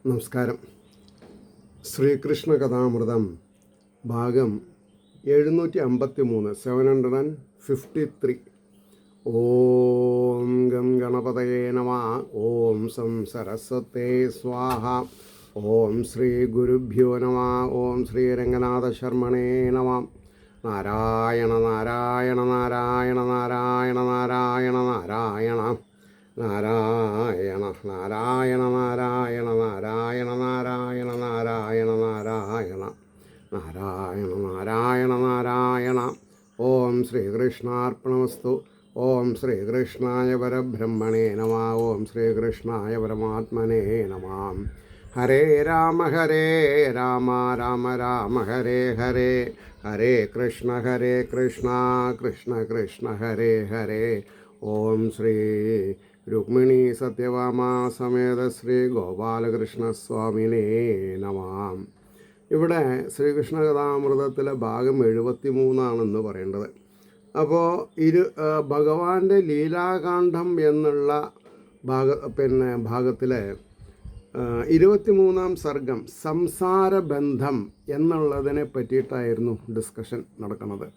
നമസ്കാരം. ശ്രീകൃഷ്ണ കഥാമൃതം ഭാഗം 753 753. ഓം ഗം ഗണപതയേ നമഃ. ഓം സം സരസ്വതേ സ്വാഹ. ഓം ശ്രീ ഗുരുഭ്യോ നമഃ. ഓം ശ്രീ രംഗനാഥ ശർമ്മണേ നമഃ. നാരായണ നാരായണ നാരായണ നാരായണ നാരായണ നാരായണ നാരായണ നാരായണ നാരായണ നാരായണ നാരായണ നാരായണ നാരായണ നാരായണ നാരായണ നാരായണ. ഓം ശ്രീകൃഷ്ണാർപ്പണമസ്തു. ഓം ശ്രീകൃഷ്ണായ പരബ്രഹ്മണേ നമഃ. ഓം ശ്രീകൃഷ്ണായ പരമാത്മനേ നമഃ. ഹരേ രാമ രാമ രാമ ഹരേ ഹരേ. ഹരേ കൃഷ്ണ കൃഷ്ണ കൃഷ്ണ ഹരേ ഹരേ. ഓം ശ്രീ രുക്മിണി സത്യഭാമ സമേത ശ്രീ ഗോപാലകൃഷ്ണസ്വാമിനേ നമഃ. ഇവിടെ ശ്രീകൃഷ്ണ കഥാമൃതത്തിലെ ഭാഗം 73 പറയേണ്ടത്. അപ്പോൾ ഭഗവാന്റെ ലീലാകാന്ഡം എന്നുള്ള ഭാഗത്തിലെ 23 സർഗം സംസാരബന്ധം എന്നുള്ളതിനെ പറ്റിയിട്ടായിരുന്നു ഡിസ്കഷൻ നടക്കുന്നത്.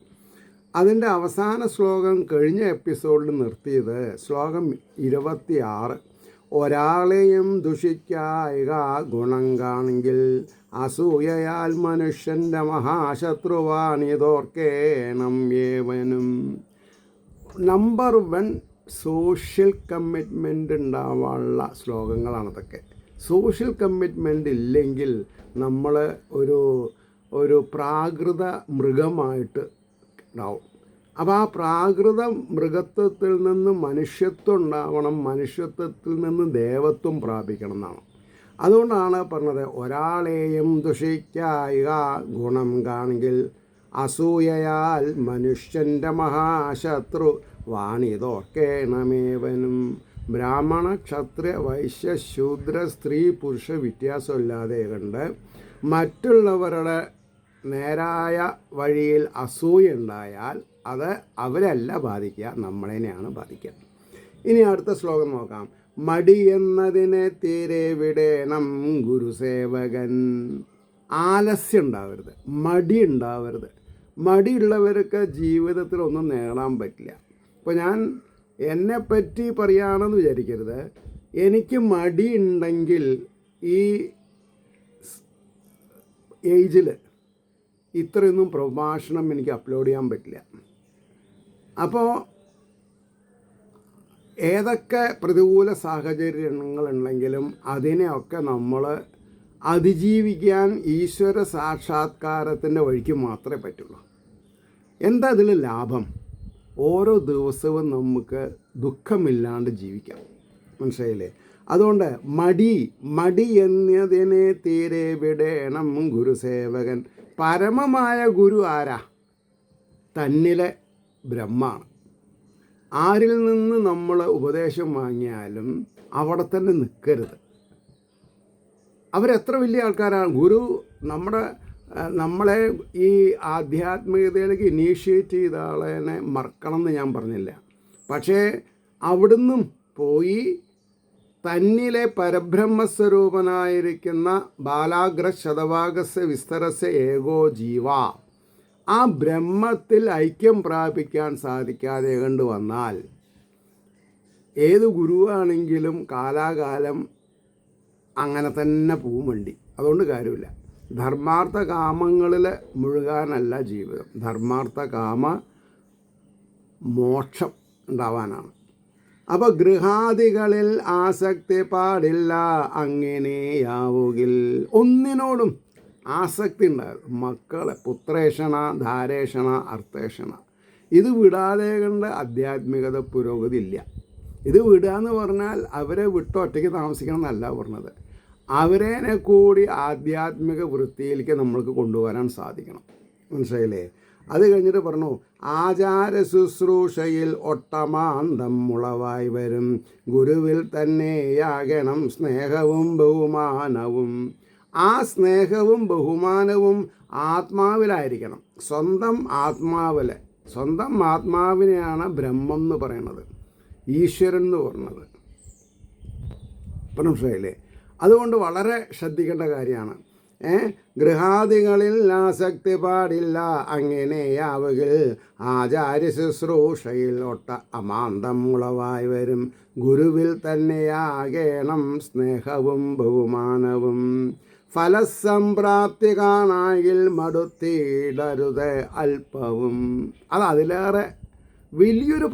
അതിൻ്റെ അവസാന ശ്ലോകം കഴിഞ്ഞ എപ്പിസോഡിൽ നിർത്തിയത് ശ്ലോകം 26. ഒരാളെയും ദുഷിക്കായിക ഗുണം കാണെങ്കിൽ അസൂയയാൽ മനുഷ്യൻ്റെ മഹാശത്രുവാണിതോർക്കേണം ഏവനും. നമ്പർ 1 സോഷ്യൽ കമ്മിറ്റ്മെൻ്റ് ഉണ്ടാവാനുള്ള ശ്ലോകങ്ങളാണതൊക്കെ. സോഷ്യൽ കമ്മിറ്റ്മെൻ്റ് ഇല്ലെങ്കിൽ നമ്മൾ ഒരു പ്രാകൃത മൃഗമായിട്ട് ഉണ്ടാവും. അപ്പോൾ ആ പ്രാകൃത മൃഗത്വത്തിൽ നിന്ന് മനുഷ്യത്വം ഉണ്ടാവണം, മനുഷ്യത്വത്തിൽ നിന്ന് ദേവത്വം പ്രാപിക്കണം എന്നാണ്. അതുകൊണ്ടാണ് പറഞ്ഞത് ഒരാളെയും ദുഷിക്കായിക ഗുണം കാണെങ്കിൽ അസൂയയാൽ മനുഷ്യൻ്റെ മഹാശത്രു വാണിതോർക്കേണമേവനും. ബ്രാഹ്മണ ക്ഷത്രിയ വൈശ്യ ശൂദ്ര സ്ത്രീ പുരുഷ വ്യത്യാസമില്ലാതെ കണ്ട് മറ്റുള്ളവരുടെ നേരായ വഴിയിൽ അസൂയ ഉണ്ടായാൽ അത് അവരല്ല ബാധിക്കുക, നമ്മളെന്നെയാണ് ബാധിക്കുക. ഇനി അടുത്ത ശ്ലോകം നോക്കാം. മടി എന്നതിനെ തീരെ വിടേണം ഗുരുസേവകൻ. ആലസ്യം ഉണ്ടാവരുത്, മടി ഉണ്ടാവരുത്. മടിയുള്ളവർക്ക് ജീവിതത്തിൽ ഒന്നും നേടാൻ പറ്റില്ല. ഇപ്പോൾ ഞാൻ എന്നെപ്പറ്റി പറയുകയാണെന്ന് വിചാരിക്കരുത്. എനിക്ക് മടി ഉണ്ടെങ്കിൽ ഈ ഏജിൽ ഇത്രയൊന്നും പ്രഭാഷണം എനിക്ക് അപ്ലോഡ് ചെയ്യാൻ പറ്റില്ല. അപ്പോൾ ഏതൊക്കെ പ്രതികൂല സാഹചര്യങ്ങളുണ്ടെങ്കിലും അതിനെയൊക്കെ നമ്മൾ അതിജീവിക്കാൻ ഈശ്വര സാക്ഷാത്കാരത്തിൻ്റെ വഴിക്ക് മാത്രമേ പറ്റുള്ളൂ. എന്താ അതിൽ ലാഭം? ഓരോ ദിവസവും നമുക്ക് ദുഃഖമില്ലാണ്ട് ജീവിക്കാം. മനസ്സിലായില്ലേ? അതുകൊണ്ട് മടി എന്നതിനെ തീരെ വിടേണം ഗുരുസേവകൻ. പരമമായ ഗുരു ആരാ? തന്നിലെ ബ്രഹ്മാണ്. ആരിൽ നിന്ന് നമ്മൾ ഉപദേശം വാങ്ങിയാലും അവിടെ തന്നെ നിൽക്കരുത്. അവരെത്ര വലിയ ആൾക്കാരാണ്. ഗുരു നമ്മളെ ഈ ആധ്യാത്മികതയിലേക്ക് ഇനീഷ്യേറ്റ് ചെയ്ത ആളെ മറക്കണം എന്ന് ഞാൻ പറഞ്ഞില്ല. പക്ഷേ അവിടുന്ന് പോയി തന്നിലെ പരബ്രഹ്മസ്വരൂപനായിരിക്കുന്ന ബാലാഗ്ര ശതഭാഗസ്യ വിസ്തരസ്യ ഏകോ ജീവ, ആ ബ്രഹ്മത്തിൽ ഐക്യം പ്രാപിക്കാൻ സാധിക്കാതെ കണ്ടു വന്നാൽ ഏത് ഗുരുവാണെങ്കിലും കാലാകാലം അങ്ങനെ തന്നെ പോവും വണ്ടി. അതുകൊണ്ട് കാര്യമില്ല. ധർമാർത്ഥ കാമങ്ങളിൽ മുഴുകാനല്ല ജീവിതം. ധർമാർത്ഥ കാമ മോക്ഷം ഉണ്ടാവാനാണ്. അപ്പോൾ ഗൃഹാദികളിൽ ആസക്തി പാടില്ല അങ്ങനെയാവുകിൽ. ഒന്നിനോടും ആസക്തി ഉണ്ടാകും. മക്കളെ പുത്രേഷണ ധാരേഷണ അർത്ഥേഷണ ഇത് വിടാതെ കണ്ട് ആധ്യാത്മികത പുരോഗതി ഇല്ല. ഇത് വിടുക എന്ന് പറഞ്ഞാൽ അവരെ വിട്ട് ഒറ്റയ്ക്ക് താമസിക്കണം എന്നല്ല പറഞ്ഞത്. അവരെ കൂടി ആധ്യാത്മിക വൃത്തിയിലേക്ക് നമ്മൾക്ക് കൊണ്ടുവരാൻ സാധിക്കണം. മനസ്സിലായില്ലേ? അത് കഴിഞ്ഞിട്ട് പറഞ്ഞു ആചാര ശുശ്രൂഷയിൽ ഒട്ടമാന്തം മുളവായി വരും. ഗുരുവിൽ തന്നെയാകണം സ്നേഹവും ബഹുമാനവും. ആ സ്നേഹവും ബഹുമാനവും ആത്മാവിലായിരിക്കണം. സ്വന്തം ആത്മാവിനെയാണ് ബ്രഹ്മം എന്ന് പറയുന്നത്, ഈശ്വരൻ എന്ന് പറയുന്നത്. മനസ്സിലായില്ലേ? അതുകൊണ്ട് വളരെ ശ്രദ്ധിക്കേണ്ട കാര്യമാണ്. ഗൃഹാദികളിൽ ആസക്തി പാടില്ല, അങ്ങനെയാവുകിൽ ആചാര്യ ശുശ്രൂഷയിൽ ഒട്ട അമാന്തം ഉളവായി വരും. ഗുരുവിൽ തന്നെയാകേണം സ്നേഹവും ബഹുമാനവും. ഫലസംപ്രാപ്തി കാണായിൽ മടുത്തിടരുത് അല്പവും. അത് അതിലേറെ വലിയൊരു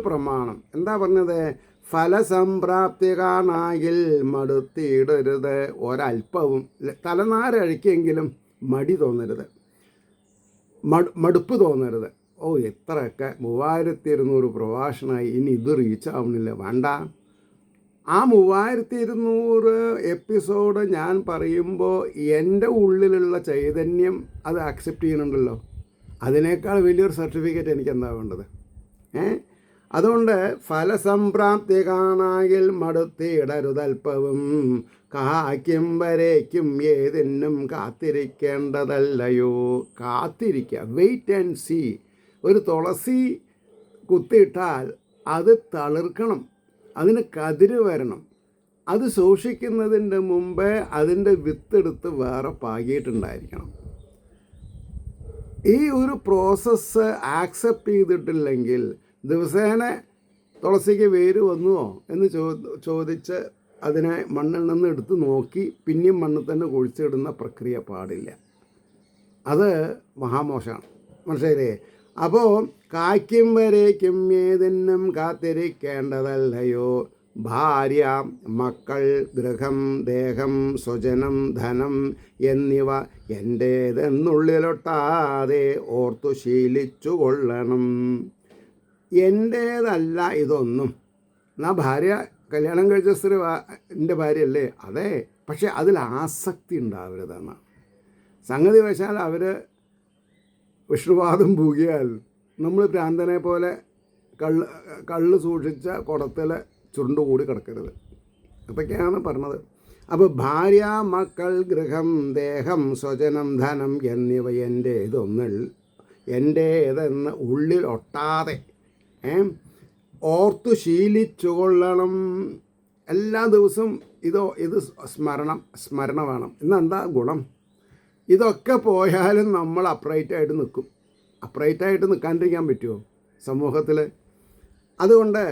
പ്രമാണം. എന്താ പറഞ്ഞത്? ഫലസംപ്രാപ്തി കാണായിൽ മടുത്തിടരുത് ഒരല്പവും. തലനാരഴിക്കെങ്കിലും മടി തോന്നരുത്, മടുപ്പ് തോന്നരുത്. എത്രയൊക്കെ 3200 പ്രഭാഷണമായി, ഇനി ഇത് റീച്ച് ആവണില്ല. വേണ്ട, ആ 3200 എപ്പിസോഡ് ഞാൻ പറയുമ്പോൾ എൻ്റെ ഉള്ളിലുള്ള ചൈതന്യം അത് ആക്സെപ്റ്റ് ചെയ്യുന്നുണ്ടല്ലോ. അതിനേക്കാൾ വലിയൊരു സർട്ടിഫിക്കറ്റ് എനിക്ക് എന്താ വേണ്ടത്? അതുകൊണ്ട് ഫലസംപ്രാപ്തി കാണായിൽ മടുത്തിടരുതൽപ്പവും. കായ്ക്കും വരേക്കും ഏതിനും കാത്തിരിക്കേണ്ടതല്ലയോ. കാത്തിരിക്കുക, വെയിറ്റ് ആൻഡ് സീ. ഒരു തുളസി കുത്തിയിട്ടാൽ അത് തളിർക്കണം, അതിന് കതിര് വരണം. അത് സൂക്ഷിക്കുന്നതിൻ്റെ മുമ്പേ അതിൻ്റെ വിത്തെടുത്ത് വേറെ പാകിയിട്ടുണ്ടായിരിക്കണം. ഈ ഒരു പ്രോസസ്സ് ആക്സെപ്റ്റ് ചെയ്തിട്ടില്ലെങ്കിൽ ദിവസേന തുളസിക്ക് വേര് വന്നുവോ എന്ന് ചോദിച്ച് അതിനെ മണ്ണിൽ നിന്ന് എടുത്ത് നോക്കി പിന്നെയും മണ്ണിൽ തന്നെ കുഴിച്ചിടുന്ന പ്രക്രിയ പാടില്ല. അത് മഹാമോശമാണ്, മനസ്സിലായില്ലേ? അപ്പോൾ കായ്ക്കും വരേക്കും ഏതിനും കാത്തിരിക്കേണ്ടതല്ലയോ. ഭാര്യ, മക്കൾ, ഗൃഹം, ദേഹം, സ്വജനം, ധനം എന്നിവ എൻ്റേതെന്നുള്ളിലൊട്ടാതെ ഓർത്തു ശീലിച്ചു കൊള്ളണം. എൻ്റേതല്ല ഇതൊന്നും. എന്നാ ഭാര്യ കല്യാണം കഴിച്ച സ്ത്രീ എൻ്റെ ഭാര്യയല്ലേ? അതെ, പക്ഷെ അതിൽ ആസക്തി ഉണ്ടാവരുതെന്നാണ്. സംഗതി വശാൽ അവർ വിഷ്ണുവാദം പൂകിയാൽ നമ്മൾ ഭ്രാന്തനെ പോലെ കള്ള് സൂക്ഷിച്ച കുടത്തിൽ ചുരുണ്ടുകൂടി കിടക്കരുത്. അതൊക്കെയാണ് പറഞ്ഞത്. അപ്പോൾ ഭാര്യ, മക്കൾ, ഗൃഹം, ദേഹം, സ്വജനം, ധനം എന്നിവ എൻ്റേതെന്ന് ഉള്ളിൽ ഒട്ടാതെ ഓർത്തു ശീലിച്ചു കൊള്ളണം. എല്ലാ ദിവസവും ഇത് സ്മരണ വേണം. ഇന്നെന്താ ഗുണം? ഇതൊക്കെ പോയാലും നമ്മൾ അപ്രൈറ്റായിട്ട് നിൽക്കും. അപ്രൈറ്റായിട്ട് നിൽക്കാണ്ടിരിക്കാൻ പറ്റുമോ സമൂഹത്തിൽ? അതുകൊണ്ട്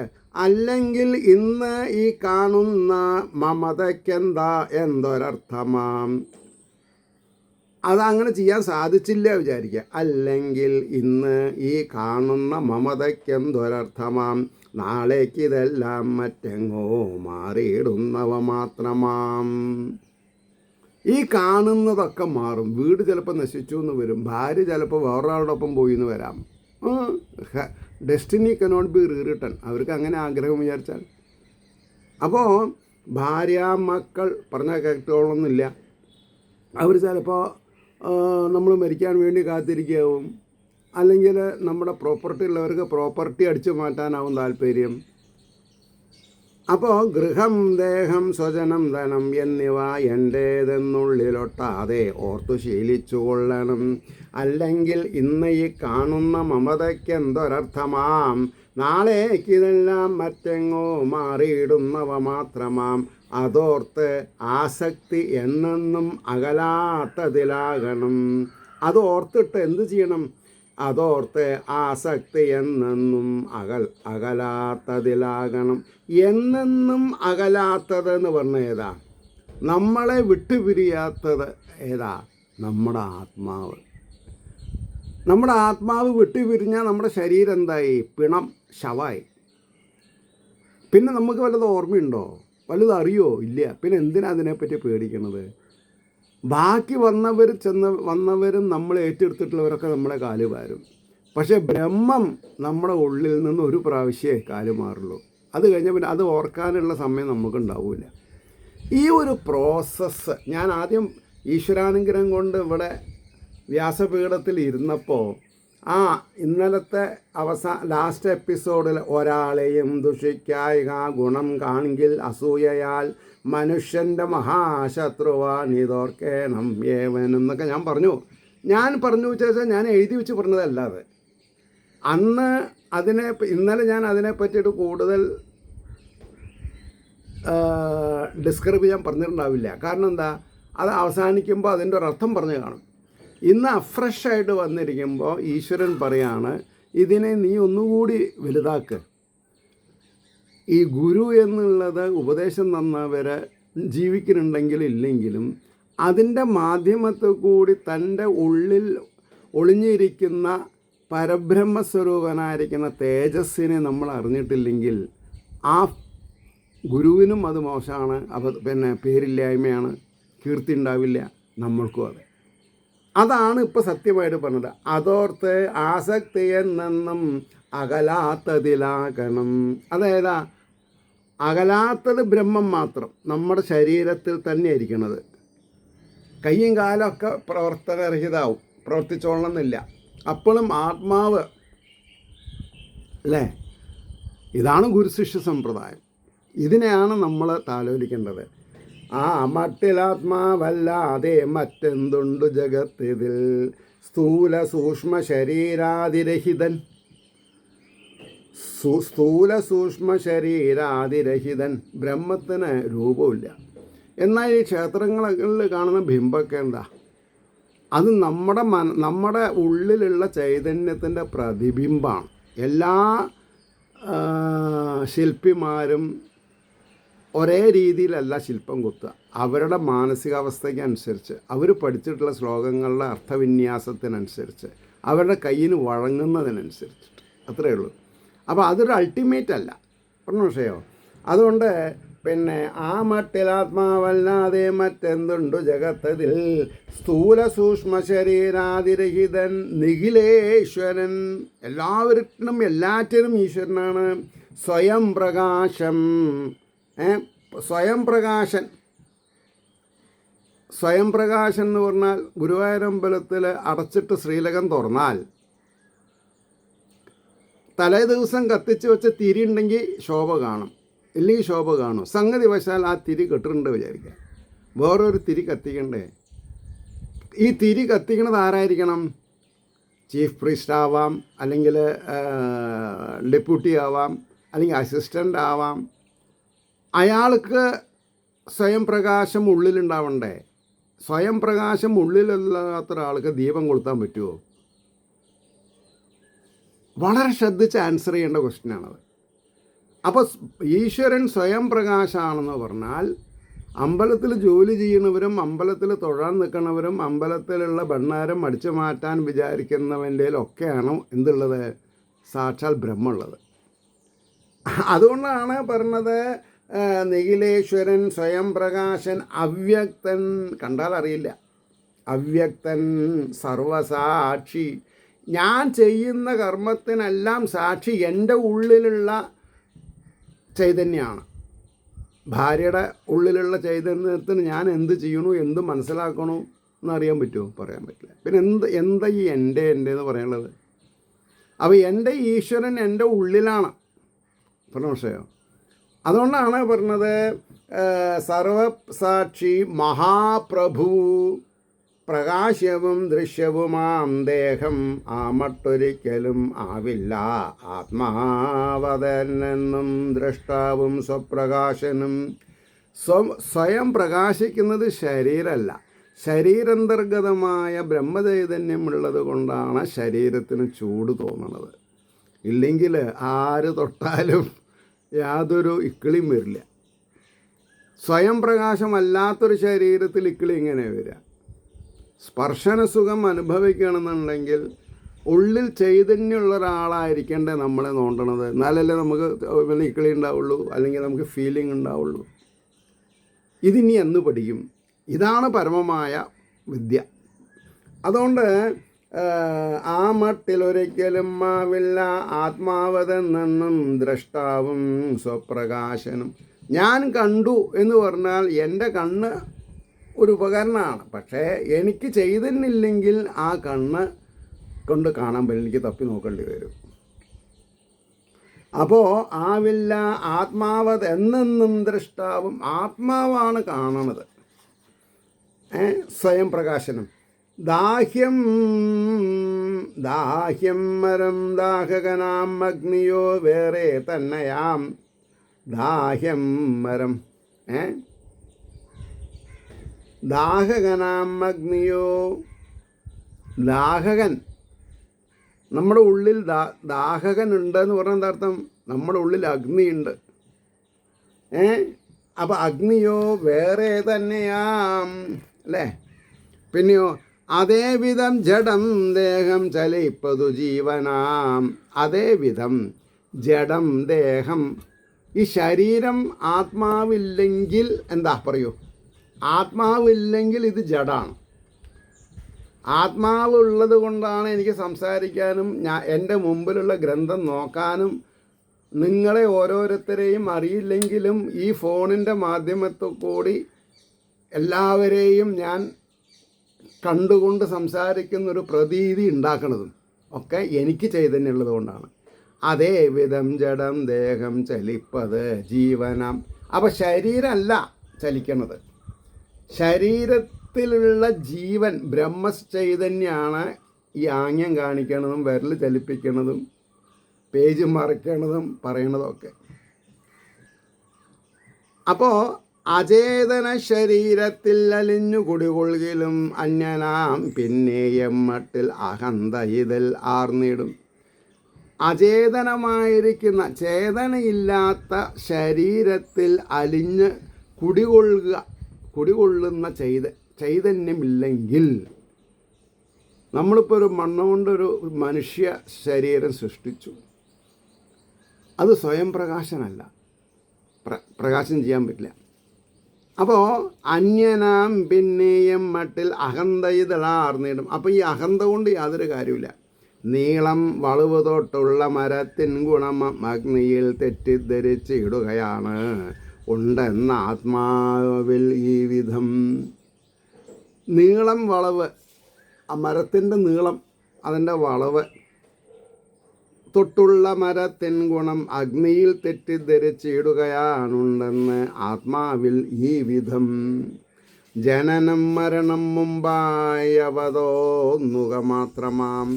അല്ലെങ്കിൽ ഇന്ന് ഈ കാണുന്ന മമതയ്ക്കെന്താ എന്തൊരർത്ഥമാം. അതങ്ങനെ ചെയ്യാൻ സാധിച്ചില്ല വിചാരിക്കുക. അല്ലെങ്കിൽ ഇന്ന് ഈ കാണുന്ന മമതയ്ക്കെന്തൊരർത്ഥമാം. നാളേക്ക് ഇതെല്ലാം മറ്റെങ്ങോ മാറിയിടുന്നവ മാത്രമാം. ഈ കാണുന്നതൊക്കെ മാറും. വീട് ചിലപ്പോൾ നശിച്ചു എന്ന് വരും, ഭാര്യ ചിലപ്പോൾ വേറൊരാളോടൊപ്പം പോയി എന്ന് വരാം. Destiny cannot be rewritten. അവർക്ക് അങ്ങനെ ആഗ്രഹം വിചാരിച്ചാൽ. അപ്പോൾ ഭാര്യ, മക്കൾ പറഞ്ഞാൽ കേട്ടോളൊന്നുമില്ല. അവർ ചിലപ്പോൾ നമ്മൾ മരിക്കാൻ വേണ്ടി കാത്തിരിക്കാവും. അല്ലെങ്കിൽ നമ്മുടെ പ്രോപ്പർട്ടി ഉള്ളവർക്ക് പ്രോപ്പർട്ടി അടിച്ചു മാറ്റാനാവും താല്പര്യം. അപ്പോൾ ഗൃഹം, ദേഹം, സ്വജനം, ധനം എന്നിവ എൻ്റേതെന്നുള്ളിലൊട്ടാതെ ഓർത്തു ശീലിച്ചു കൊള്ളണം. അല്ലെങ്കിൽ ഇന്ന് ഈ കാണുന്ന മമതയ്ക്കെന്തൊരർത്ഥമാം. നാളേക്കിതെല്ലാം മറ്റെങ്ങോ മാറിയിടുന്നവ മാത്രമാം. അതോർത്ത് ആസക്തി എന്നെന്നും അകലാത്തതിലാകണം. അത് ഓർത്തിട്ട് എന്ത് ചെയ്യണം? അതോർത്ത് ആസക്തി എന്നെന്നും അകലാത്തതിലാകണം. എന്നെന്നും അകലാത്തതെന്ന് പറഞ്ഞ ഏതാ? നമ്മളെ വിട്ടുപിരിയാത്തത് ഏതാ? നമ്മുടെ ആത്മാവ്. നമ്മുടെ ആത്മാവ് വിട്ടുപിരിഞ്ഞാൽ നമ്മുടെ ശരീരം എന്തായി? പിണം, ശവായി. പിന്നെ നമുക്ക് വല്ലതും ഓർമ്മയുണ്ടോ? വല്ലതും അറിയോ? ഇല്ല. പിന്നെ എന്തിനാ അതിനെപ്പറ്റി പേടിക്കണത്? ബാക്കി വന്നവരും നമ്മൾ ഏറ്റെടുത്തിട്ടുള്ളവരൊക്കെ നമ്മളെ കാല് വാരും. പക്ഷേ ബ്രഹ്മം നമ്മുടെ ഉള്ളിൽ നിന്ന് ഒരു പ്രാവശ്യമേ കാല് മാറുള്ളൂ. അത് കഴിഞ്ഞാൽ പിന്നെ അത് ഓർക്കാനുള്ള സമയം നമുക്കുണ്ടാവില്ല. ഈ ഒരു പ്രോസസ്സ് ഞാൻ ആദ്യം ഈശ്വരാനുഗ്രഹം കൊണ്ട് ഇവിടെ വ്യാസപീഠത്തിൽ ഇരുന്നപ്പോൾ ഇന്നലത്തെ ലാസ്റ്റ് എപ്പിസോഡിൽ ഒരാളെയും ദുഷിക്കായിക ഗുണം കാണെങ്കിൽ അസൂയയാൽ മനുഷ്യൻ്റെ മഹാശത്രുവാണിതോർക്കേണം ഏവനും എന്നൊക്കെ ഞാൻ പറഞ്ഞു വെച്ചാൽ ഞാൻ എഴുതി വെച്ച് പറഞ്ഞതല്ലാതെ ഇന്നലെ ഞാൻ അതിനെപ്പറ്റിയിട്ട് കൂടുതൽ ഡിസ്ക്രൈബ് ചെയ്യാൻ പറഞ്ഞിട്ടുണ്ടാവില്ല. കാരണം എന്താ, അത് അവസാനിക്കുമ്പോൾ അതിൻ്റെ ഒരർത്ഥം പറഞ്ഞു കാണും. ഇന്ന് അഫ്രഷായിട്ട് വന്നിരിക്കുമ്പോൾ ഈശ്വരൻ പറയാണ്, ഇതിനെ നീ ഒന്നുകൂടി വലുതാക്ക്. ഈ ഗുരു എന്നുള്ളത് ഉപദേശം തന്നവർ ജീവിക്കുന്നുണ്ടെങ്കിലും ഇല്ലെങ്കിലും അതിൻ്റെ മാധ്യമത്തിൽ കൂടി തൻ്റെ ഉള്ളിൽ ഒളിഞ്ഞിരിക്കുന്ന പരബ്രഹ്മസ്വരൂപനായിരിക്കുന്ന തേജസ്സിനെ നമ്മൾ അറിഞ്ഞിട്ടില്ലെങ്കിൽ ആ ഗുരുവിനും അത് മോശമാണ്. പിന്നെ പേരില്ലായ്മയാണ്, കീർത്തി ഉണ്ടാവില്ല, നമ്മൾക്കും അതെ. അതാണ് ഇപ്പോൾ സത്യമായിട്ട് പറഞ്ഞത്. അതോർത്ത് ആസക്തിയിൽ നിന്നും അകലാത്തതിലാകണം. അതായത് അകലാത്തത് ബ്രഹ്മം മാത്രം നമ്മുടെ ശരീരത്തിൽ തന്നെ ഇരിക്കുന്നത്. കയ്യും കാലമൊക്കെ പ്രവർത്തനരഹിതമാവും, പ്രവർത്തിച്ചോളണമെന്നില്ല. അപ്പോഴും ആത്മാവ് അല്ലേ? ഇതാണ് ഗുരുശിഷ്യ സമ്പ്രദായം. ഇതിനെയാണ് നമ്മൾ താലോലിക്കേണ്ടത്. ആ മട്ടിലാത്മാവല്ലാതെ മറ്റെന്തുണ്ട് ജഗത്തിതിൽ, സ്ഥൂല സൂക്ഷ്മ ശരീരാതിരഹിതൻ, സ്ഥൂല സൂക്ഷ്മ ശരീരാതിരഹിതൻ. ബ്രഹ്മത്തിന് രൂപമില്ല. എന്നാൽ ഈ ക്ഷേത്രങ്ങളിൽ കാണുന്ന ബിംബമൊക്കെ എന്താ? അത് നമ്മുടെ ഉള്ളിലുള്ള ചൈതന്യത്തിൻ്റെ പ്രതിബിംബമാണ്. എല്ലാ ശില്പിമാരും ഒരേ രീതിയിലല്ല ശില്പം കൊത്തുക. അവരുടെ മാനസികാവസ്ഥയ്ക്ക് അനുസരിച്ച്, അവർ പഠിച്ചിട്ടുള്ള ശ്ലോകങ്ങളുടെ അർത്ഥവിന്യാസത്തിനനുസരിച്ച്, അവരുടെ കയ്യിന് വഴങ്ങുന്നതിനനുസരിച്ചിട്ട്, അത്രയേ ഉള്ളൂ. അപ്പോൾ അതൊരു അൾട്ടിമേറ്റ് അല്ല, പറഞ്ഞ വിഷയമോ. അതുകൊണ്ട് പിന്നെ ആ മട്ടിലാത്മാവല്ലാതെ മറ്റെന്തുണ്ടു ജഗത്തതിൽ, സ്ഥൂല സൂക്ഷ്മ ശരീരാതിരഹിതൻ നിഖിലേശ്വരൻ. എല്ലാവരിലും എല്ലാറ്റിനും ഈശ്വരനാണ്. സ്വയം പ്രകാശം, സ്വയം പ്രകാശൻ. സ്വയം പ്രകാശൻ എന്ന് പറഞ്ഞാൽ ഗുരുവായൂരമ്പലത്തിൽ അടച്ചിട്ട് ശ്രീലകം തുറന്നാൽ തലേ ദിവസം കത്തിച്ച് വെച്ച തിരി ഉണ്ടെങ്കിൽ ശോഭ കാണും, ഇല്ലെങ്കിൽ ശോഭ കാണും. സംഗതി വശാൽ ആ തിരി കെട്ടിട്ടുണ്ട് വിചാരിക്കുക, വേറൊരു തിരി കത്തിക്കണ്ടേ. ഈ തിരി കത്തിക്കണത് ആരായിരിക്കണം? ചീഫ് പ്രീസ്റ്റ് ആവാം, അല്ലെങ്കിൽ ഡെപ്യൂട്ടി ആവാം, അല്ലെങ്കിൽ അസിസ്റ്റൻ്റ് ആവാം. അയാൾക്ക് സ്വയം പ്രകാശം ഉള്ളിലുണ്ടാവണ്ടേ? സ്വയം പ്രകാശം ഉള്ളിലില്ലാത്ത ഒരാൾക്ക് ദീപം കൊളുത്താൻ പറ്റുമോ? വളരെ ശ്രദ്ധിച്ച് ആൻസർ ചെയ്യേണ്ട ക്വസ്റ്റ്യനാണത്. അപ്പോൾ ഈശ്വരൻ സ്വയം പ്രകാശമാണെന്ന് പറഞ്ഞാൽ അമ്പലത്തിൽ ജോലി ചെയ്യുന്നവരും അമ്പലത്തിൽ തൊഴാൻ നിൽക്കുന്നവരും അമ്പലത്തിലുള്ള ഭണ്ണാരം അടിച്ചു മാറ്റാൻ വിചാരിക്കുന്നവൻ്റെയിലൊക്കെയാണ് എന്തുള്ളത്? സാക്ഷാൽ ബ്രഹ്മമുള്ളത്. അതുകൊണ്ടാണ് പറഞ്ഞത് നിഖിലേശ്വരൻ, സ്വയം പ്രകാശൻ, അവ്യക്തൻ. കണ്ടാൽ അറിയില്ല, അവ്യക്തൻ, സർവസാക്ഷി. ഞാൻ ചെയ്യുന്ന കർമ്മത്തിനെല്ലാം സാക്ഷി എൻ്റെ ഉള്ളിലുള്ള ചൈതന്യമാണ്. ഭാര്യയുടെ ഉള്ളിലുള്ള ചൈതന്യത്തിന് ഞാൻ എന്ത് ചെയ്യണു, എന്ത് മനസ്സിലാക്കണു എന്നറിയാൻ പറ്റുമോ? പറയാൻ പറ്റില്ല. പിന്നെ എന്താ ഈ എൻ്റെ എന്ന് പറയാനുള്ളത്? അപ്പോൾ എൻ്റെ ഈശ്വരൻ എൻ്റെ ഉള്ളിലാണ്, പറഞ്ഞ വിഷയം. അതുകൊണ്ടാണ് പറഞ്ഞത് സർവസാക്ഷി മഹാപ്രഭു, പ്രകാശവും ദൃശ്യവുമാം ദേഹം ആമട്ടൊരിക്കലും ആവില്ല, ആത്മാവതെന്നും ദ്രഷ്ടാവും സ്വപ്രകാശനും. സ്വയം പ്രകാശിക്കുന്നത് ശരീരമല്ല, ശരീരാന്തർഗതമായ ബ്രഹ്മചൈതന്യമുള്ളത് കൊണ്ടാണ് ശരീരത്തിന് ചൂട് തോന്നുന്നത്. ഇല്ലെങ്കിൽ ആര് തൊട്ടാലും യാതൊരു ഇക്കിളിയും വരില്ല. സ്വയം പ്രകാശമല്ലാത്തൊരു ശരീരത്തിൽ ഇക്കിളി എങ്ങനെ വരിക? സ്പർശന സുഖം അനുഭവിക്കണമെന്നുണ്ടെങ്കിൽ ഉള്ളിൽ ചൈതന്യമുള്ള ഒരാളായിരിക്കണ്ടേ നമ്മളെ നോണ്ടണത്. എന്നാലല്ലേ നമുക്ക് ഇക്കിളി ഉണ്ടാവുള്ളൂ, അല്ലെങ്കിൽ നമുക്ക് ഫീലിംഗ് ഉണ്ടാവുള്ളൂ. ഇതിനി എന്ന് പഠിക്കും? ഇതാണ് പരമമായ വിദ്യ. അതുകൊണ്ട് ആ മട്ടിലൊരിക്കലും ആവില്ല, ആത്മാവതെന്നും ദ്രഷ്ടാവും സ്വപ്രകാശനും. ഞാൻ കണ്ടു എന്ന് പറഞ്ഞാൽ എൻ്റെ കണ്ണ് ഒരു ഉപകരണമാണ്. പക്ഷേ എനിക്ക് ചെയ്തില്ലെങ്കിൽ ആ കണ്ണ് കൊണ്ട് കാണാൻ പറ്റില്ല, എനിക്ക് തപ്പി നോക്കേണ്ടി വരും. അപ്പോൾ ആവില്ല, ആത്മാവതെന്നും ദ്രഷ്ടാവും. ആത്മാവാണ് കാണണത്. സ്വയം പ്രകാശനം. ദാഹ്യം മരം ദാഹകനാം അഗ്നിയോ വേറെ തന്നെയാം. ദാഹ്യം മരം ദാഹകനാമഗ്നിയോ, ദാഹകൻ, നമ്മുടെ ഉള്ളിൽ ദാഹകൻ ഉണ്ട് എന്ന് പറഞ്ഞാൽ എന്താ അർത്ഥം? നമ്മുടെ ഉള്ളിൽ അഗ്നിയുണ്ട്. അപ്പോൾ അഗ്നിയോ വേറെ തന്നെയാം അല്ലേ? പിന്നെയോ അതേവിധം ജഡം ദേഹം ചലിപ്പതു ജീവനാം. അതേവിധം ജഡം ദേഹം, ഈ ശരീരം ആത്മാവില്ലെങ്കിൽ എന്താ പറയൂ? ആത്മാവില്ലെങ്കിൽ ഇത് ജഡാണ്. ആത്മാവുള്ളത് കൊണ്ടാണ് എനിക്ക് സംസാരിക്കാനും എൻ്റെ മുമ്പിലുള്ള ഗ്രന്ഥം നോക്കാനും നിങ്ങളെ ഓരോരുത്തരെയും അറിയില്ലെങ്കിലും ഈ ഫോണിൻ്റെ മാധ്യമത്തിൽ കൂടി എല്ലാവരെയും ഞാൻ കണ്ടുകൊണ്ട് സംസാരിക്കുന്നൊരു പ്രതീതി ഉണ്ടാക്കുന്നതും ഒക്കെ എനിക്ക് ചൈതന്യമുള്ളത് കൊണ്ടാണ്. അതേ വിധം ജഡം ദേഹം ചലിപ്പത് ജീവനം. അപ്പോൾ ശരീരമല്ല ചലിക്കുന്നത്, ശരീരത്തിലുള്ള ജീവൻ ബ്രഹ്മചൈതന്യമാണ് ഈ ആംഗ്യം കാണിക്കണതും വിരൽ ചലിപ്പിക്കണതും പേജ് മറിക്കണതും പറയണതും ഒക്കെ. അപ്പോൾ അചേതന ശരീരത്തിൽ അലിഞ്ഞു കുടികൊള്ളുകയിലും അന്യനാം പിന്നെയും മട്ടിൽ അഹന്ത ഇതിൽ ആർന്നിടും. അചേതനമായിരിക്കുന്ന ചേതനയില്ലാത്ത ശരീരത്തിൽ അലിഞ്ഞ് കുടികൊള്ളുന്ന ചൈതന്യമില്ലെങ്കിൽ, നമ്മളിപ്പോൾ ഒരു മണ്ണുകൊണ്ടൊരു മനുഷ്യ ശരീരം സൃഷ്ടിച്ചു, അത് സ്വയം പ്രകാശനല്ല, പ്രകാശം ചെയ്യാൻ പറ്റില്ല. അപ്പോൾ അന്യനാം പിന്നെയും മട്ടിൽ അഹന്തയിതളാർന്നിടും. അപ്പോൾ ഈ അഹന്ത കൊണ്ട് യാതൊരു കാര്യമില്ല. നീളം വളവ് തൊട്ടുള്ള മരത്തിൻ ഗുണം അഗ്നിയിൽ തെറ്റിദ്ധരിച്ച് ഇടുകയാണ് ഉണ്ടെന്ന ആത്മാവിൽ ഈ വിധം. നീളം വളവ്, ആ മരത്തിൻ്റെ നീളം, അതിൻ്റെ വളവ് തൊട്ടുള്ള മരത്തിൻ ഗുണം അഗ്നിയിൽ തെറ്റിദ്ധരിച്ചിടുകയാണുണ്ടെന്ന് ആത്മാവിൽ ഈ വിധം. ജനനം മരണം മുമ്പായവതോന്നുക മാത്രമാം.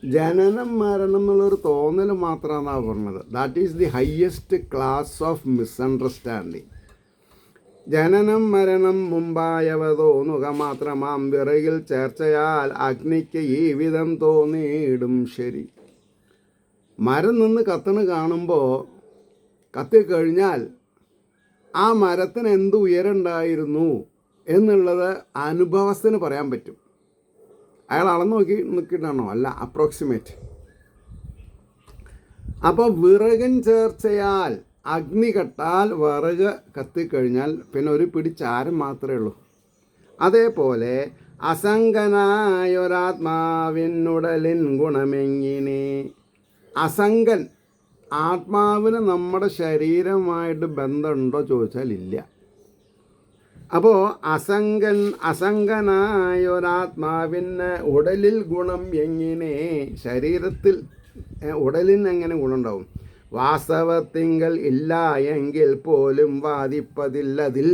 ജനനം മരണം എന്നുള്ളൊരു തോന്നൽ മാത്രമാണ് പറഞ്ഞത്. That is the highest class of misunderstanding. ജനനം മരണം മുമ്പായവതോന്നുക മാത്രമാം വിറകിൽ ചേർച്ചയാൽ അഗ്നിക്ക് ഈ വിധം തോന്നിയിടും ശരി. മരം നിന്ന് കത്തണ് കാണുമ്പോൾ, കത്തിക്കഴിഞ്ഞാൽ ആ മരത്തിന് എന്ത് ഉയരണ്ടായിരുന്നു എന്നുള്ളത് അനുഭവസ്ഥന് പറയാൻ പറ്റും. അയാൾ അളന്ന് നോക്കിയിട്ടാണോ? അല്ല, അപ്രോക്സിമേറ്റ്. അപ്പോൾ വിറകൻ ചേർച്ചയാൽ അഗ്നി കെട്ടാൽ വിറക് കത്തിക്കഴിഞ്ഞാൽ പിന്നെ ഒരു പിടി ചാരം മാത്രമേ ഉള്ളൂ. അതേപോലെ അസംഗനായൊരാത്മാവിനുടലിൻ ഗുണമെങ്ങിനെ. അസംഗൻ, ആത്മാവിന് നമ്മുടെ ശരീരമായിട്ട് ബന്ധമുണ്ടോ ചോദിച്ചാൽ ഇല്ല. അപ്പോൾ അസംഗനായൊരാത്മാവിന് ഉടലിൽ ഗുണം എങ്ങനെ? ശരീരത്തിൽ ഉടലിന് എങ്ങനെ ഗുണമുണ്ടാവും? വാസ്തവത്തിങ്കൽ ഇല്ല എങ്കിൽ പോലും വാദിപ്പതില്ലതിൽ.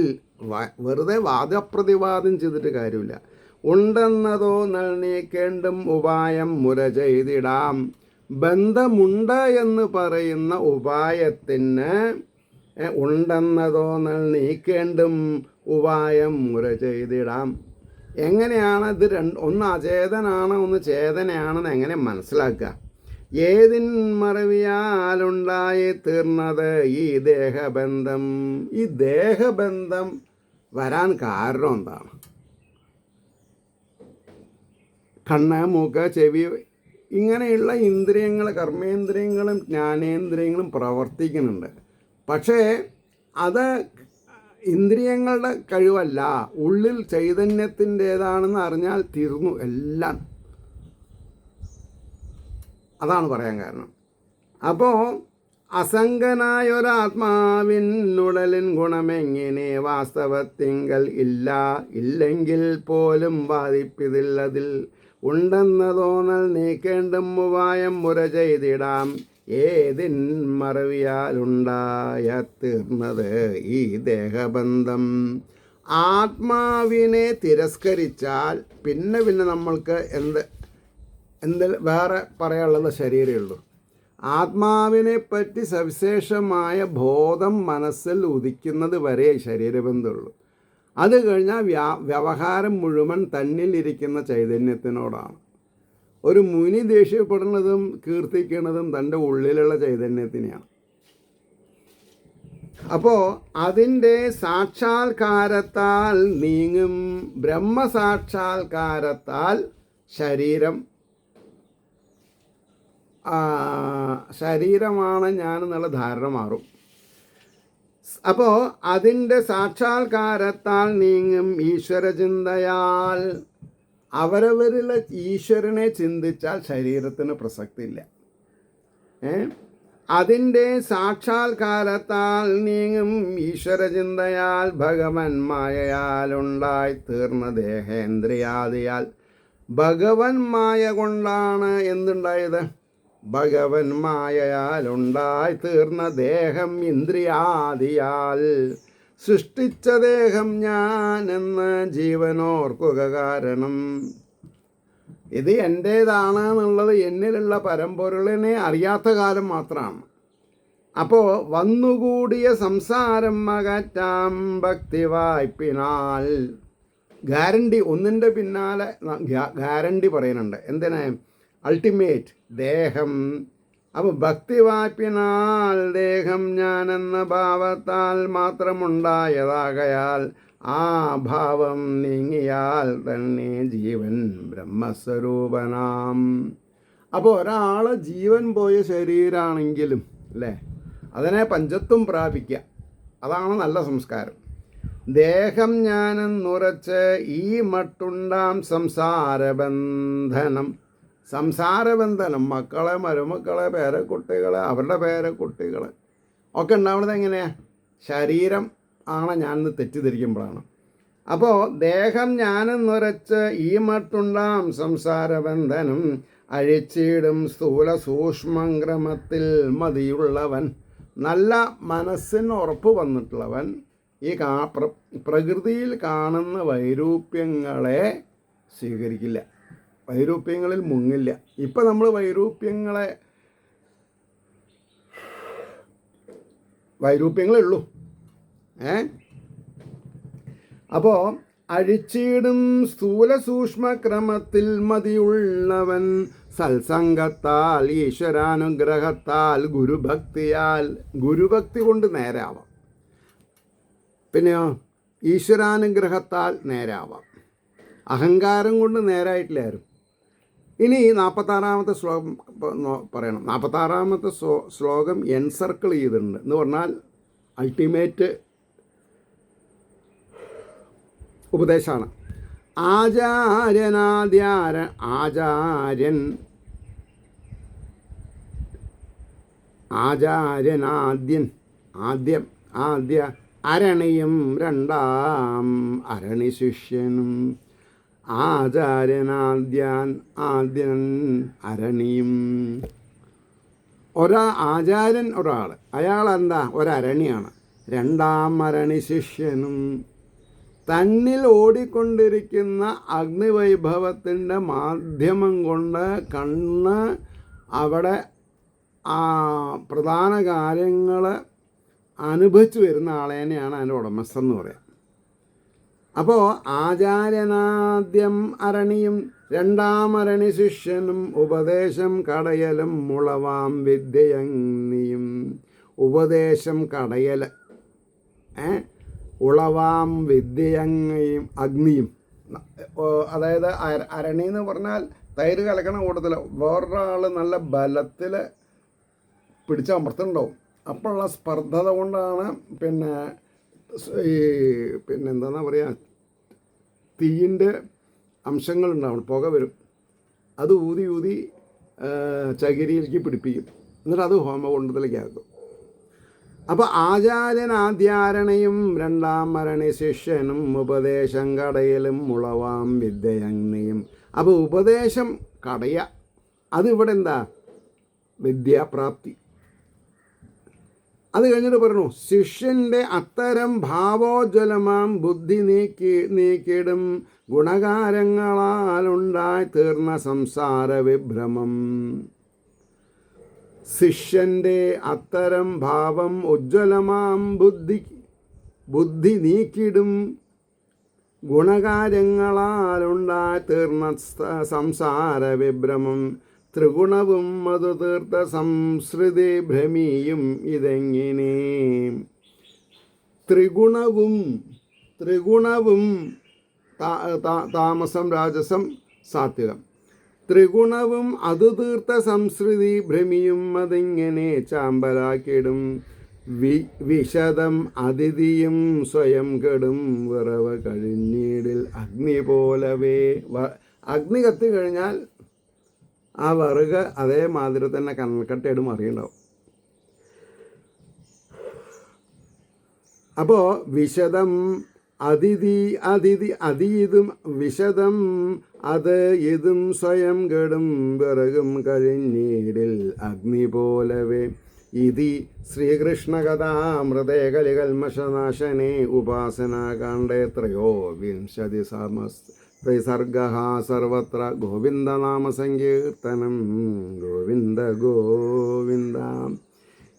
വെറുതെ വാദപ്രതിവാദം ചെയ്തിട്ട് കാര്യമില്ല. ഉണ്ടെന്നതോ നീക്കേണ്ടും ഉപായം മുര ചെയ്തിടാം. ബന്ധമുണ്ട് എന്ന് പറയുന്ന ഉപായത്തിന് ഉണ്ടെന്നതോ നീക്കേണ്ടും ഉപായം മുര ചെയ്തിടാം. എങ്ങനെയാണ് ഇത് ഒന്ന് അചേതനാണ് ഒന്ന് ചേതനയാണെന്ന് എങ്ങനെ മനസ്സിലാക്കുക? ഏതിൻ മറവിയാലുണ്ടായി തീർന്നത് ഈ ദേഹബന്ധം? ഈ ദേഹബന്ധം വരാൻ കാരണം എന്താണ്? കണ്ണ്, മൂക്ക്, ചെവി, ഇങ്ങനെയുള്ള ഇന്ദ്രിയങ്ങൾ, കർമ്മേന്ദ്രിയങ്ങളും ജ്ഞാനേന്ദ്രിയങ്ങളും പ്രവർത്തിക്കുന്നുണ്ട്. പക്ഷേ അത് ഇന്ദ്രിയങ്ങളുടെ കഴിവല്ല, ഉള്ളിൽ ചൈതന്യത്തിൻ്റേതാണെന്ന് അറിഞ്ഞാൽ തീർന്നു എല്ലാം. അതാണ് പറയാൻ കാരണം. അപ്പോൾ അസംഗനായൊരാത്മാവിനുടലിൻ ഗുണമെങ്ങനെ? വാസ്തവത്തിങ്കൽ ഇല്ലെങ്കിൽ പോലും ബാധിപ്പിതില്ലതിൽ. ഉണ്ടെന്ന തോന്നൽ നീക്കേണ്ടും ഉപായം മുര ചെയ്തിടാം. ഏതിൻ മറവിയാലുണ്ടായ തീർന്നത് ഈ ദേഹബന്ധം? ആത്മാവിനെ തിരസ്കരിച്ചാൽ പിന്നെ നമ്മൾക്ക് എന്ത് വേറെ പറയാനുള്ളത് ശരീരമേ ഉള്ളൂ. ആത്മാവിനെപ്പറ്റി സവിശേഷമായ ബോധം മനസ്സിൽ ഉദിക്കുന്നത് വരെ ശരീരബന്ധമുള്ളൂ. അത് കഴിഞ്ഞാൽ വ്യവഹാരം മുഴുവൻ തന്നിലിരിക്കുന്ന ചൈതന്യത്തിനോടാണ്. ഒരു മുനി ദേഷ്യപ്പെടുന്നതും കീർത്തിക്കുന്നതും തൻ്റെ ഉള്ളിലുള്ള ചൈതന്യത്തിനെയാണ്. അപ്പോൾ അതിൻ്റെ സാക്ഷാത്കാരത്താൽ നീങ്ങും. ബ്രഹ്മസാക്ഷാത്കാരത്താൽ ശരീരമാണ് ഞാൻ എന്നുള്ള ധാരണ മാറും. അപ്പോൾ അതിൻ്റെ സാക്ഷാത്കാരത്താൽ നീങ്ങും. ഈശ്വരചിന്തയാൽ അവരവരിലെ ഈശ്വരനെ ചിന്തിച്ചാൽ ശരീരത്തിന് പ്രസക്തിയില്ല. അതിൻ്റെ സാക്ഷാത്കാരത്താൽ നീങ്ങും. ഈശ്വരചിന്തയാൽ ഭഗവൻ മായയാലുണ്ടായി തീർന്ന ദേഹേന്ദ്രിയാദിയാൽ. ഭഗവൻ മായ കൊണ്ടാണ് എന്തുണ്ടായത്? ഭഗവൻ മായയാലുണ്ടായി തീർന്ന ദേഹം ഇന്ദ്രിയാദിയാൽ. സൃഷ്ടിച്ച ദേഹം ഞാൻ എന്ന് ജീവനോർക്കുക. കാരണം ഇത് എൻ്റേതാണ് എന്നുള്ളത് എന്നിലുള്ള പരമ്പൊരുളിനെ അറിയാത്ത കാലം മാത്രമാണ്. അപ്പോൾ വന്നുകൂടിയ സംസാരം അകറ്റാം ഭക്തി വായ്പിനാൽ. ഗ്യാരണ്ടി, ഒന്നിൻ്റെ പിന്നാലെ ഗ്യാരണ്ടി പറയുന്നുണ്ട്. എന്തിനാ? അൾട്ടിമേറ്റ് ദേഹം. അപ്പോൾ ഭക്തി വായ്പിനാൽ ദേഹം ഞാനെന്ന ഭാവത്താൽ മാത്രമുണ്ടായതാകയാൽ ആ ഭാവം നീങ്ങിയാൽ തന്നെ ജീവൻ ബ്രഹ്മസ്വരൂപനാം. അപ്പോൾ ഒരാൾ ജീവൻ പോയ ശരീരമാണെങ്കിലും അല്ലേ, അതിനെ പഞ്ചത്വം പ്രാപിക്കുക. അതാണ് നല്ല സംസ്കാരം. ദേഹം ഞാനെന്നുറച്ച് ഈ മട്ടുണ്ടാം സംസാരബന്ധനം. സംസാരബന്ധനം, മക്കളെ, മരുമക്കളെ, പേരക്കുട്ടികളെ, അവരുടെ പേരക്കുട്ടികൾ ഒക്കെ ഉണ്ടാവുന്നത് എങ്ങനെയാണ്? ശരീരം ആണ് ഞാനെന്ന് തെറ്റിദ്ധരിക്കുമ്പോഴാണ്. അപ്പോൾ ദേഹം ഞാനെന്നുറച്ച് ഈ മട്ടുണ്ടാം സംസാരബന്ധനം അഴിച്ചിടും സ്ഥൂല സൂക്ഷ്മക്രമത്തിൽ മതിയുള്ളവൻ. നല്ല മനസ്സിന് ഉറപ്പ് വന്നിട്ടുള്ളവൻ ഈ പ്രകൃതിയിൽ കാണുന്ന വൈരൂപ്യങ്ങളെ സ്വീകരിക്കില്ല, വൈരൂപ്യങ്ങളിൽ മുങ്ങില്ല. ഇപ്പം നമ്മൾ വൈരൂപ്യങ്ങളേ ഉള്ളൂ. അപ്പോൾ അഴിച്ചിടും സ്ഥൂല സൂക്ഷ്മക്രമത്തിൽ മതിയുള്ളവൻ സത്സംഗത്താൽ ഈശ്വരാനുഗ്രഹത്താൽ ഗുരുഭക്തിയാൽ. ഗുരുഭക്തി കൊണ്ട് നേരാവാം. പിന്നെയോ ഈശ്വരാനുഗ്രഹത്താൽ നേരാവാം. അഹങ്കാരം കൊണ്ട് നേരായിട്ടില്ലായിരുന്നു. ഇനി 46-ാമത്തെ ശ്ലോകം പറയണം. 46-ാമത്തെ ശ്ലോകം എൻസർക്കിൾ ചെയ്തിട്ടുണ്ട്. എന്ന് പറഞ്ഞാൽ അൾട്ടിമേറ്റ് ഉപദേശമാണ്. ആദ്യ അരണിയും രണ്ടാം അരണി ശിഷ്യനും. ആചാര്യൻ അരണിയും. ആചാര്യൻ ഒരാൾ, അയാളെന്താ? ഒരരണിയാണ്. രണ്ടാം അരണി ശിഷ്യനും. തന്നിൽ ഓടിക്കൊണ്ടിരിക്കുന്ന അഗ്നിവൈഭവത്തിൻ്റെ മാധ്യമം കൊണ്ട് കണ്ണ് അവിടെ പ്രധാന കാര്യങ്ങൾ അനുഭവിച്ചു വരുന്ന ആളേനെയാണ് അതിൻ്റെ ഉടമസ്ഥൻ എന്ന് പറയാം. അപ്പോൾ ആചാര്യനാദ്യം അരണിയും രണ്ടാം അരണി ശിഷ്യനും ഉപദേശം കടയലും മുളവാം വിദ്യയഗ്നിയും. ഉപദേശം കടയൽ, ഉളവാം വിദ്യയഗ്നിയും. അഗ്നിയും അതായത് അരണി എന്ന് പറഞ്ഞാൽ തൈര് കലക്കണ കൂട്ടത്തിൽ വേറൊരാൾ നല്ല ബലത്തിൽ പിടിച്ചമർത്തുന്നുണ്ടാവും. അപ്പോഴുള്ള സ്പർദ്ധത കൊണ്ടാണ് പിന്നെന്താ പറയുക, തീയിൻ്റെ അംശങ്ങളുണ്ടാവണം, പുക വരും. അത് ഊതി ചകിരിയിലേക്ക് പിടിപ്പിക്കും. എന്നിട്ട് അത് ഹോമകുണ്ടത്തിലേക്ക് ആക്കും. അപ്പോൾ ആചാര്യനാദ്യാരണയും രണ്ടാം അരണി ശിഷ്യനും ഉപദേശം കടയലും മുളവാം വിദ്യയഗ്നിയും. അപ്പോൾ ഉപദേശം കടയ, അതിവിടെ എന്താ? വിദ്യാപ്രാപ്തി. അത് കഴിഞ്ഞിട്ട് പറഞ്ഞു, ശിഷ്യൻ്റെ അത്തരം ഭാവോജ്വലമാം ബുദ്ധി നീക്കിടും ഗുണകാരങ്ങളാലുണ്ടായി തീർന്ന സംസാര വിഭ്രമം. ശിഷ്യൻ്റെ അത്തരം ഭാവം ഉജ്ജ്വലമാം ബുദ്ധി നീക്കിടും ഗുണകാര്യങ്ങളാലുണ്ടായി തീർന്ന സംസാര വിഭ്രമം ത്രിഗുണവും മധു തീർത്ത സംസ്കൃതി ഭ്രമിയും ഇതെങ്ങനെ. ത്രിഗുണവും താമസം രാജസം സാത്വികം. ത്രിഗുണവും അതു തീർത്ത സംസ്കൃതി ഭ്രമിയും അതിങ്ങനെ ചാമ്പലാക്കിടും. വിശദം അതിഥിയും സ്വയം കെടും വിറവ് കഴിഞ്ഞീടിൽ അഗ്നി പോലവേ. അഗ്നി കത്തി കഴിഞ്ഞാൽ ആ വിറക് അതേമാതിരി തന്നെ കണ്ണക്കട്ടയിടും അറിയുണ്ടാവും. അപ്പോൾ വിശദം അതീതും വിശദം അത് ഇതും സ്വയം കെടും വിറകും കഴിഞ്ഞീടിൽ അഗ്നി പോലവേ. ഇതി ശ്രീകൃഷ്ണകഥാമൃതേ കലികൽമഷനാശനേ ഉപാസനാകാണ്ഡേ 3 സർവത്ര ഗോവിന്ദനാമസങ്കീർത്തനം. ഗോവിന്ദ ഗോവിന്ദ.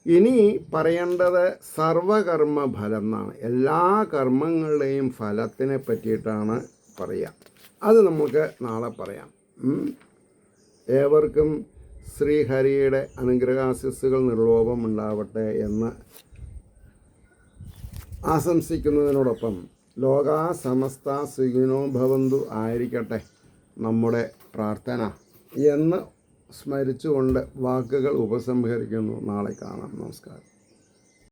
ഇനി പറയേണ്ടത് സർവകർമ്മ ഫലം എന്നാണ്. എല്ലാ കർമ്മങ്ങളുടെയും ഫലത്തിനെ പറ്റിയിട്ടാണ് പറയുക. അത് നമുക്ക് നാളെ പറയാം. ഏവർക്കും ശ്രീഹരിയുടെ അനുഗ്രഹാശിസ്സുകൾ നിർലോഭം ഉണ്ടാവട്ടെ എന്ന് ആശംസിക്കുന്നതിനോടൊപ്പം ലോകാ സമസ്ത സുഖിനോ ഭവന്തു ആയിരിക്കട്ടെ നമ്മുടെ പ്രാർത്ഥന എന്ന് സ്മരിച്ചുകൊണ്ട് വാക്കുകൾ ഉപസംഹരിക്കുന്നു. നാളെ കാണാം. നമസ്കാരം.